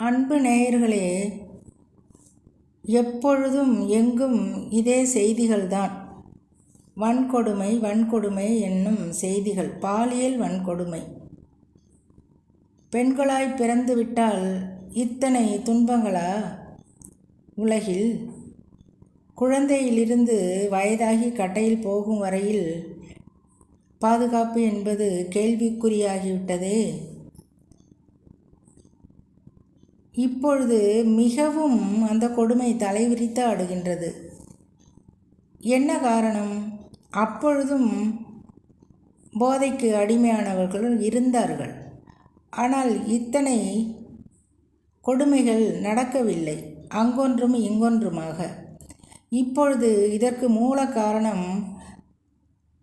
அன்பு நேயர்களே, எப்பொழுதும் எங்கும் இதே செய்திகள்தான். வன்கொடுமை வன்கொடுமை என்னும் செய்திகள். பாலியல் வன்கொடுமை. பெண்களாய் பிறந்துவிட்டால் இத்தனை துன்பங்களா உலகில்? குழந்தையிலிருந்து வயதாகி கட்டையில் போகும் வரையில் பாதுகாப்பு என்பது கேள்விக்குறியாகிவிட்டதே. இப்பொழுது மிகவும் அந்த கொடுமை தலைவிரித்து ஆடுகின்றது. என்ன காரணம்? அப்பொழுதும் போதைக்கு அடிமையானவர்கள் இருந்தார்கள். ஆனால் இத்தனை கொடுமைகள் நடக்கவில்லை, அங்கொன்றும் இங்கொன்றுமாக. இப்பொழுது இதற்கு மூல காரணம்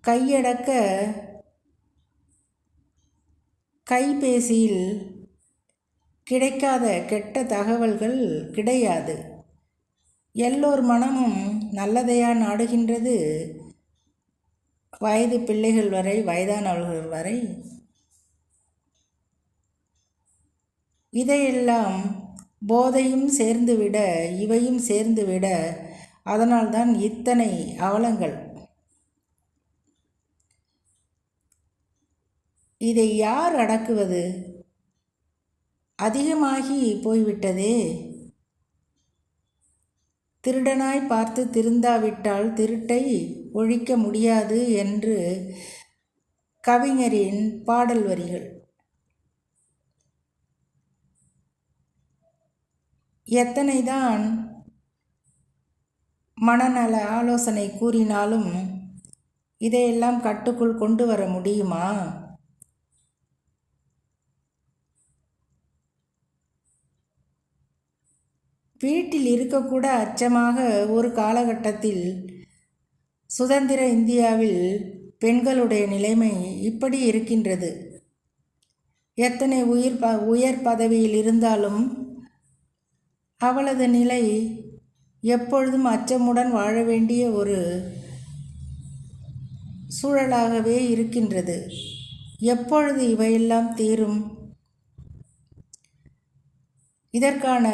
கையடக்க கைபேசியில் கிடைக்காத கெட்ட தகவல்கள் கிடையாது. எல்லோர் மனமும் நல்லதையா நாடுகின்றது? வயது பிள்ளைகள் வரை, வயதானவர்கள் வரை. இதையெல்லாம் போதையும் சேர்ந்துவிட, இவையும் சேர்ந்துவிட, அதனால்தான் இத்தனை அவலங்கள். இதை யார் அடக்குவது? அதிகமாகி போய்விட்டதே. திருடனாய் பார்த்து திருந்தாவிட்டால் திருட்டை ஒழிக்க முடியாது என்று கவிஞரின் பாடல் வரிகள். எத்தனைதான் மனநல ஆலோசனை கூறினாலும் இதையெல்லாம் கட்டுக்குள் கொண்டு வர முடியுமா? வீட்டில் இருக்கக்கூட அச்சமாக ஒரு காலகட்டத்தில் சுதந்திர இந்தியாவில் பெண்களுடைய நிலைமை இப்படி இருக்கின்றது. எத்தனை உயர் பதவியில் இருந்தாலும் அவளது நிலை எப்பொழுதும் அச்சமுடன் வாழ வேண்டிய ஒரு சூழலாகவே இருக்கின்றது. எப்பொழுது இவையெல்லாம் தீரும்? இதற்கான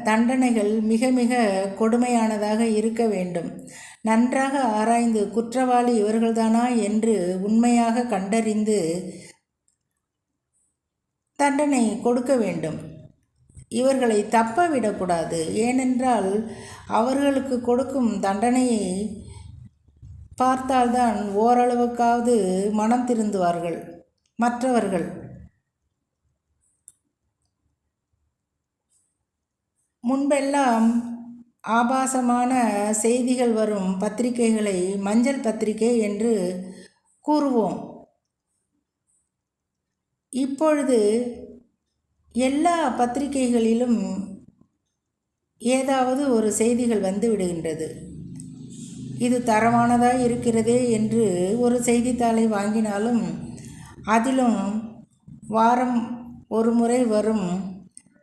தண்டனைகள் மிக மிக கொடுமையானதாக இருக்க வேண்டும். நன்றாக ஆராய்ந்து குற்றவாளி இவர்கள்தானா என்று உண்மையாக கண்டறிந்து தண்டனை கொடுக்க வேண்டும். இவர்களை தப்ப விடக்கூடாது. ஏனென்றால் அவர்களுக்கு கொடுக்கும் தண்டனையை பார்த்தால்தான் ஓரளவுக்காவது மனம் திருந்துவார்கள் மற்றவர்கள். முன்பெல்லாம் ஆபாசமான செய்திகள் வரும் பத்திரிகைகளை மஞ்சள் பத்திரிகை என்று கூறுவோம். இப்பொழுது எல்லா பத்திரிகைகளிலும் ஏதாவது ஒரு செய்திகள் வந்து விடுகின்றது. இது தரமானதாக இருக்கிறதே என்று ஒரு செய்தித்தாளை வாங்கினாலும் அதிலும் வாரம் ஒரு முறை வரும்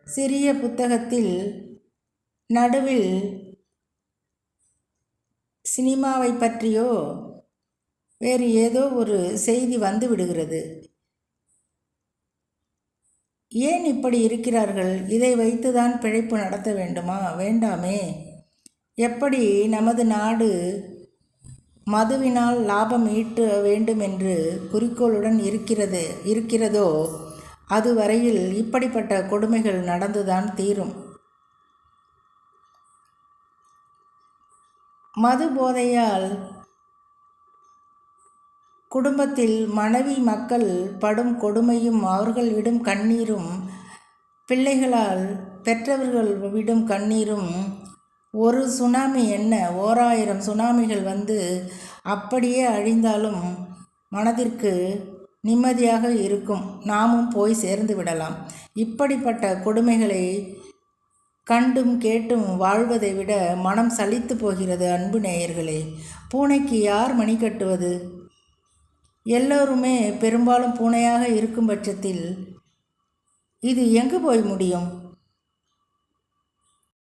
சிறிய புத்தகத்தில் நடுவில் சினிமாவை பற்றியோ வேறு ஏதோ ஒரு செய்தி வந்து விடுகிறது. ஏன் இப்படி இருக்கிறார்கள்? இதை வைத்துதான் பிழைப்பு நடத்த வேண்டுமா? வேண்டாமே. எப்படி நமது நாடு மதுவினால் லாபம் ஈட்ட வேண்டும் என்று குறிக்கோளுடன் இருக்கிறதோ அதுவரையில் இப்படிப்பட்ட கொடுமைகள் நடந்துதான் தீரும். மது போதையால் குடும்பத்தில் மனைவி மக்கள் படும் கொடுமையும் அவர்கள் விடும் கண்ணீரும், பிள்ளைகளால் பெற்றவர்கள் விடும் கண்ணீரும், ஒரு சுனாமி என்ன 1000 சுனாமிகள் வந்து அப்படியே அழிந்தாலும் மனதிற்கு நிம்மதியாக இருக்கும். நாமும் போய் சேர்ந்து விடலாம். இப்படிப்பட்ட கொடுமைகளை கண்டும் கேட்டும் வாழ்வதை விட மனம் சலித்து போகிறது. அன்பு நேயர்களே, பூனைக்கு யார் மணி கட்டுவது? எல்லோருமே பெரும்பாலும் பூனையாக இருக்கும் பட்சத்தில் இது எங்கு போய் முடியும்?